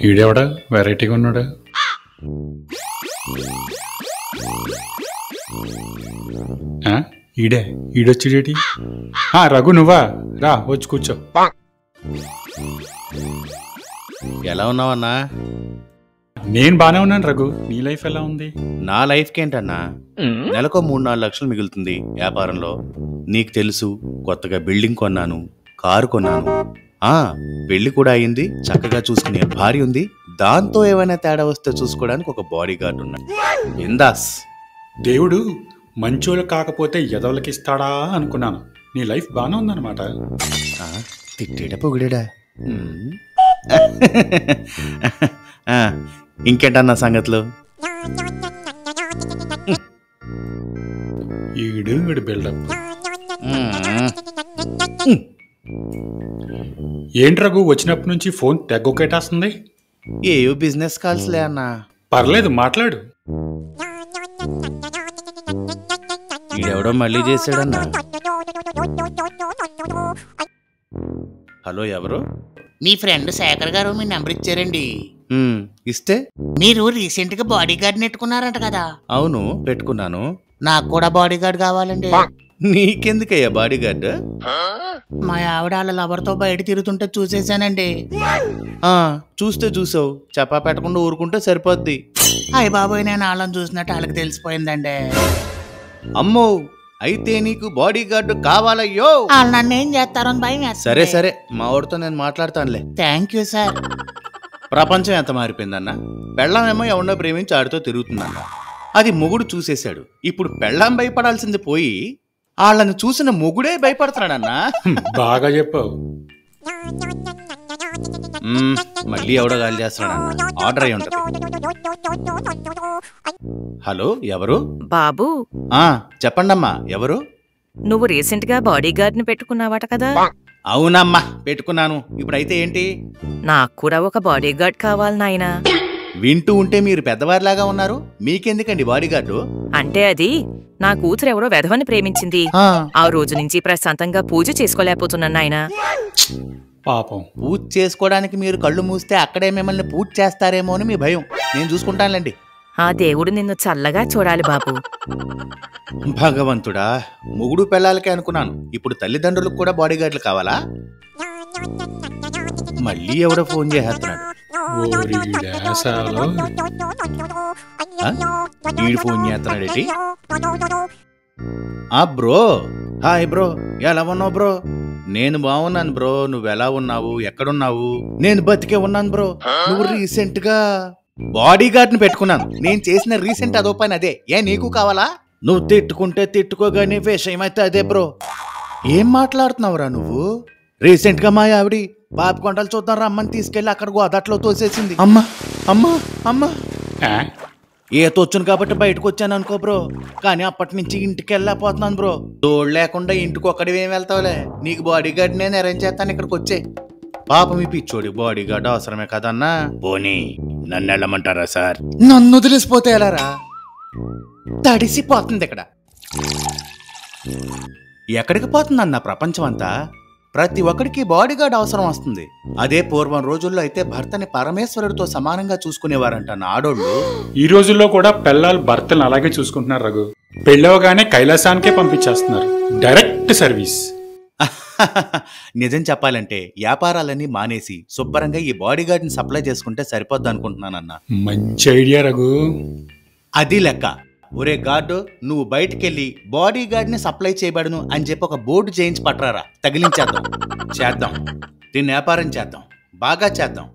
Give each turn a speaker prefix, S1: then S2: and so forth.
S1: ఈడెవడా వెరైటీగా ఉన్నాడా? ఈడొచ్చేటి. రఘు నువ్వా? రా వచ్చి కూర్చో.
S2: ఎలా ఉన్నావన్నా?
S1: నేను బానే ఉన్నాను రఘు. నీ లైఫ్ ఎలా ఉంది?
S2: నా లైఫ్కి ఏంటన్నా, నెలకు 3-4 లక్షలు మిగులుతుంది వ్యాపారంలో. నీకు తెలుసు, కొత్తగా బిల్డింగ్ కొన్నాను, కారు కొన్నాను, పెళ్లి కూడా అయింది, చక్కగా చూసుకునే భార్య ఉంది. దాంతో ఏమైనా తేడా వస్తే చూసుకోవడానికి ఒక బాడీ గార్డ్ ఉన్నాడు. ఇందాస్
S1: దేవుడు మంచోళ్ళు కాకపోతే ఎదవలకి ఇస్తాడా అనుకున్నాను. నీ లైఫ్ బానే ఉందన్నమాట.
S2: తిట్టేట పొగిడేడా? ఇంకేంటన్నా సంగతులు?
S1: ఈడు బిల్డప్. ఏంటి రఘు వచ్చినప్పటి నుంచి ఫోన్ తెగ్గొకేటేస్తుంది?
S2: ఏయో బిజినెస్ కాల్స్లే అన్నా.
S1: పర్లేదు మాట్లాడు.
S2: ఈడెవడో మళ్ళీ చేసాడన్నా. హలో, ఎవరు?
S3: మీ ఫ్రెండ్ శేఖర్ గారు మీ నెంబర్ ఇచ్చారండి.
S2: ఇస్తే?
S3: మీరు రీసెంట్ గా బాడీ గార్డ్ నెట్టుకున్నారంట కదా?
S2: అవును, పెట్టుకున్నాను.
S3: నాకు కూడా బాడీ గార్డ్ కావాలండి.
S2: నీకెందుకయ్యా బాడీ గార్డ్?
S3: మా ఆవిడ వాళ్ళ లవర్తో బయట తిరుగుతుంటే చూసేసానండి.
S2: చూస్తే చూసావు, చెప్పా పెట్టకుండా ఊరుకుంటే సరిపోద్ది.
S3: అయ్య బాబోయ్, నేను వాళ్ళని చూసినట్టు వాళ్ళకి తెలిసిపోయిందండి.
S2: అమ్మో, అయితే నీకు బాడీ గార్డ్ కావాలయ్యో.
S3: వాళ్ళు నన్ను ఏం చేస్తారో అని భయం వేస్తుంది.
S2: సరే సరే, మా వాడితో నేను మాట్లాడతానులే.
S3: Thank you sir.
S2: ప్రపంచం ఎంత మారిపోయిందన్న. పెళ్ళామేమో ఎవరినో ప్రేమించి ఆడితో తిరుగుతుందన్న. అది మొగుడు చూసేశాడు. ఇప్పుడు పెళ్ళాం భయపడాల్సింది పోయి వాళ్ళని చూసిన మొగుడే భయపడుతున్నాడన్నా.
S1: బాగా చెప్పావు.
S2: మళ్ళీ ఎవడో గాలి చేస్తున్నాడన్న. ఆర్డర్ అయి ఉంటది. హలో, ఎవరు?
S4: బాబు.
S2: చెప్పండమ్మా, ఎవరు?
S4: నువ్వు రీసెంట్ గా బాడీ గార్డ్ ని పెట్టుకున్నావట కదా?
S2: అవునమ్మా, పెట్టుకున్నాను. ఇప్పుడైతే ఏంటి?
S4: నాకు కూడా ఒక బాడీ గార్డ్ కావాలి నాయనా.
S2: వింటూ ఉంటే మీరు పెద్దవారిలాగా ఉన్నారు. మీకెందుకండి బాడీ గార్డు?
S4: అంటే అది నా కూతురు ఎవరో వెధవని ప్రేమించింది. ఆ రోజు నుంచి ప్రశాంతంగా పూజ చేసుకోలేకపోతున్నాను నాయనా.
S2: పాపం. పూజ చేసుకోవడానికి మీరు కళ్ళు మూస్తే అక్కడే మిమ్మల్ని పూజ చేస్తారేమో అని మీ భయం. నేను చూసుకుంటానులేండి.
S4: ఆ దేవుడు నిన్ను చల్లగా చూడాలి బాబు.
S2: భగవంతుడా, మొగుడు పెళ్ళాలకే అనుకున్నాను. ఇప్పుడు తల్లిదండ్రులకు కూడా బాడీ గార్డులు కావాలా? మళ్ళీ ఎవడో ఫోన్ చేస్తున్నాడు. వీడు ఫోన్ చేస్తున్నాడేంటి? బ్రో, హాయ్ బ్రో, ఎలా ఉన్నావు బ్రో? నేను బాగున్నాను బ్రో, నువ్వెలా ఉన్నావు? ఎక్కడున్నావు? నేను బతికే ఉన్నాను బ్రో. నువ్వు రీసెంట్ గా బాడీ గార్డ్ ని పెట్టుకున్నాను. నేను చేసిన రీసెంట్ అదో పని అదే. నీకు కావాలా? నువ్వు తిట్టుకుంటే తిట్టుకోగానే విషయం అయితే అదే బ్రో. ఏం మాట్లాడుతున్నావురా నువ్వు? రీసెంట్ గా మా ఆవిడి బాబు కొండలు చూద్దాం రమ్మని తీసుకెళ్లి అక్కడ గోదాట్లో తోసేసింది. అమ్మా అమ్మా అమ్మా. తోచ్చును కాబట్టి బయటకు వచ్చాను అనుకో బ్రో, కానీ అప్పటి నుంచి ఇంటికి వెళ్ళలేకపోతున్నాను బ్రో. తోడు లేకుండా ఇంటికి ఒక్కడివేం వెళ్తావులే. నీకు బాడీ గార్డ్ నేను అరేంజ్ చేస్తాను, ఇక్కడికి వచ్చే. పాపం ఈ పిచ్చోడి బాడీ గార్డ్ అవసరమే కదన్నా. పోనీ నన్ను వెళ్ళమంటారా సార్? నన్ను వదిలేసిపోతే ఎలారా? తడిసిపోతుంది ఇక్కడ. ఎక్కడికి పోతుందన్న ప్రపంచం అంతా? ప్రతి ఒక్కడికి బాడీ గార్డ్ అవసరం వస్తుంది. అదే పూర్వం రోజుల్లో అయితే భర్తని పరమేశ్వరుడితో సమానంగా చూసుకునేవారంట నా ఆడోళ్ళు.
S1: ఈ రోజుల్లో కూడా పెళ్ళాలు భర్తలను అలాగే చూసుకుంటున్నారు రఘు. పెళ్ళవగానే కైలాసానికే పంపించేస్తున్నారు. Direct service.
S2: నిజం చెప్పాలంటే వ్యాపారాలన్నీ మానేసి శుభ్రంగా ఈ బాడీ గార్డ్ ని సప్లై చేసుకుంటే సరిపోద్ది అనుకుంటున్నానన్నా.
S1: మంచి ఐడియా రఘు.
S2: అది లెక్క. ఒరే గార్డు, నువ్వు బయటికెళ్ళి బాడీ గార్డ్ ని సప్లై చేయబడును అని చెప్పి ఒక బోర్డు చేయించి పట్టరారా. తగిలించేద్దాం. చేద్దాం, దీన్ని వ్యాపారం చేద్దాం, బాగా చేద్దాం.